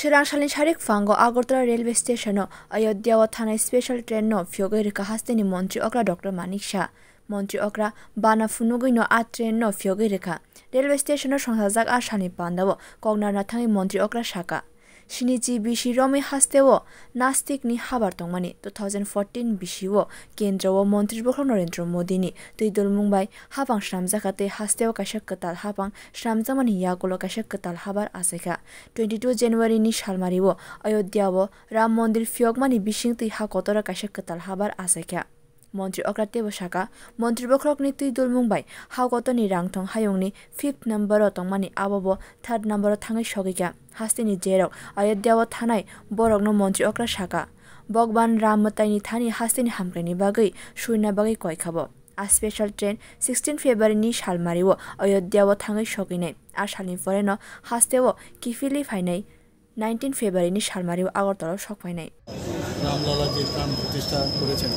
Shirangshali Sharik Fango Agartala Railway Station Ayodhya wa Thana Special Train no Fyoge Rika Hasteni Montri Okra Dr. Manik Shah Montri Okra Bana Funugui no A Train no Fyoge Rika Railway Station no Shongsajak Ashani Pandawo Kognar Nathangi Montri Okra Shaka Shinichi Bishi Romi Hastewo Nastik ni Habar Tongmani 2014 Bishiwo Kendrawo Montri Bokro Narendra Modi ni Tuidul Mumbai Habang Shramjakate Hastewo Kashak Katal Habang Shramjamani Yagulo Kashak Katal Habar Aseka 22 January ni Shalmariwo Ayodhya wo Ram Mondir Fyogmani Bishingti Hakotora Kashak Katal Habar Aseka Montri Okrate Boshaka, Montri Bokrok ni Tuidul Mumbai, Hagoto ni Rangtong Hayong ni 5th number o Tongmani Abobo, 3rd number o Tangai Shogika, Hastini Jerok, Ayodhya wo Thanai, Borok no Montri Okra Shaka, Bogban Ramatai ni Thani Hastini Hamkreni Bagai, Shuina Bagai Koikabo. A special train 16 February ni Shalmariwo, Ayodhya wo Tangai Shogine, Ashalin Foreno, Hastewo, Kifili Fainai, 19 February ni Shalmariwo Agartala Shok Fainai. রামলালাজির প্রাণ প্রতিষ্ঠা করেছেন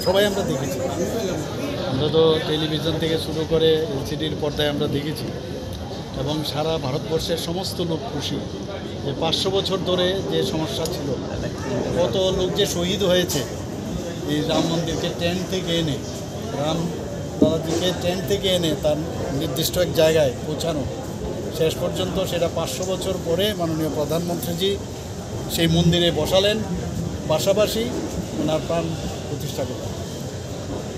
সবাই আমরা দেখেছি আমরা তো television থেকে শুরু করে এলসিডির পর্দায় আমরা দেখেছি এবং সারা ভারতবর্ষের সমস্ত লোক খুশি যে 500 বছর ধরে যে সমস্যা ছিল কত লোক যে শহীদ হয়েছে এই রাম মন্দিরকে ট্রেন থেকে এনে রামলালাজিকে ট্রেন থেকে এনে তার নির্দিষ্ট এক জায়গায় পৌঁছানো শেষ পর্যন্ত সেটা 500 বছর পরে মাননীয় প্রধানমন্ত্রীজি সেই মন্দিরে বসালেন পাশাপাশি ওনার প্রাণ প্রতিষ্ঠা করলেন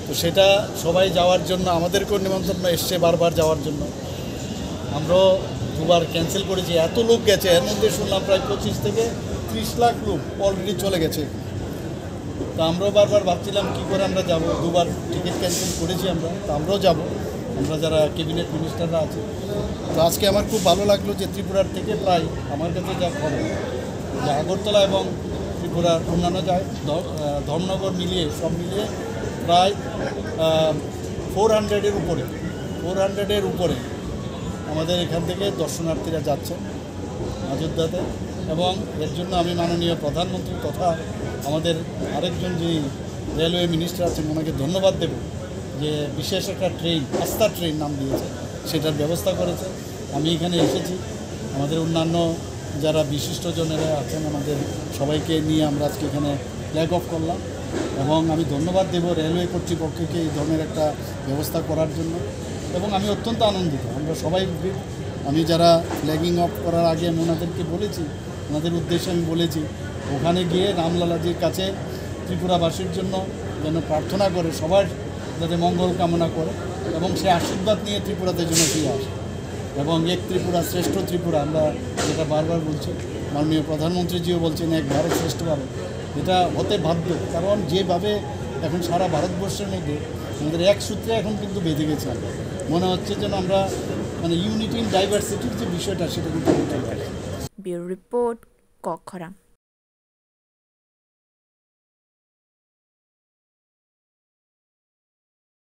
তো সেটা সবাই যাওয়ার জন্য আমাদেরকেও নিমন্ত্রণ এসছে বারবার যাওয়ার জন্য আমরাও দুবার ক্যান্সেল করেছি এত লোক গেছে এর মধ্যে শুনলাম প্রায় 25 থেকে 30 লাখ লোক অলরেডি চলে গেছে তো আমরাও বারবার ভাবছিলাম কী করে আমরা যাব দুবার টিকিট ক্যান্সেল করেছি আমরাও যাব আমরা যারা ক্যাবিনেট মিনিস্টাররা আছে তো আজকে আমার খুব ভালো লাগলো যে ত্রিপুরার থেকে প্রায় আমার কাছে যা খবর যে আগরতলা এবং ত্রিপুরার অন্যান্য ধর্মনগর মিলিয়ে সব মিলিয়ে প্রায় 400-এর উপরে আমাদের এখান থেকে দর্শনার্থীরা যাচ্ছেন অযোধ্যাতে এবং এর জন্য আমি মাননীয় প্রধানমন্ত্রী তথা আমাদের আরেকজন যে রেলওয়ে মিনিস্টার আছেন ওনাকে ধন্যবাদ দেব যে বিশেষ একটা ট্রেন আস্থা ট্রেন নাম দিয়েছে সেটার ব্যবস্থা করেছে আমি এখানে এসেছি আমাদের অন্যান্য যারা বিশিষ্টজনেরা আছেন আমাদের সবাইকে নিয়ে আমরা আজকে এখানে ফ্ল্যাগ অফ করলাম এবং আমি ধন্যবাদ দেব রেলওয়ে কর্তৃপক্ষকে এই ধরনের একটা ব্যবস্থা করার জন্য এবং আমি অত্যন্ত আনন্দিত আমরা সবাই আমি যারা ফ্ল্যাগিং অফ করার আগে আমি ওনাদেরকে বলেছি ওনাদের উদ্দেশ্যে আমি বলেছি ওখানে গিয়ে রামলালাজির কাছে ত্রিপুরাবাসীর জন্য যেন প্রার্থনা করে সবার যাতে মঙ্গল কামনা করে এবং সে আশীর্বাদ নিয়ে ত্রিপুরাতে যেন ফিরে আসে এবং এক ত্রিপুরা শ্রেষ্ঠ ত্রিপুরা আমরা যেটা বারবার বলছি মাননীয় প্রধানমন্ত্রীজিও বলছেন এক ভারত শ্রেষ্ঠ ভারত এটা হতে বাধ্য কারণ যেভাবে এখন সারা ভারতবর্ষের মধ্যে আমাদের এক সূত্রে এখন কিন্তু বেঁধে গেছে মনে হচ্ছে যেন আমরা মানে ইউনিটি ইন ডাইভার্সিটির যে বিষয়টা সেটা কিন্তু ব্যুরো রিপোর্ট কক্ষরা।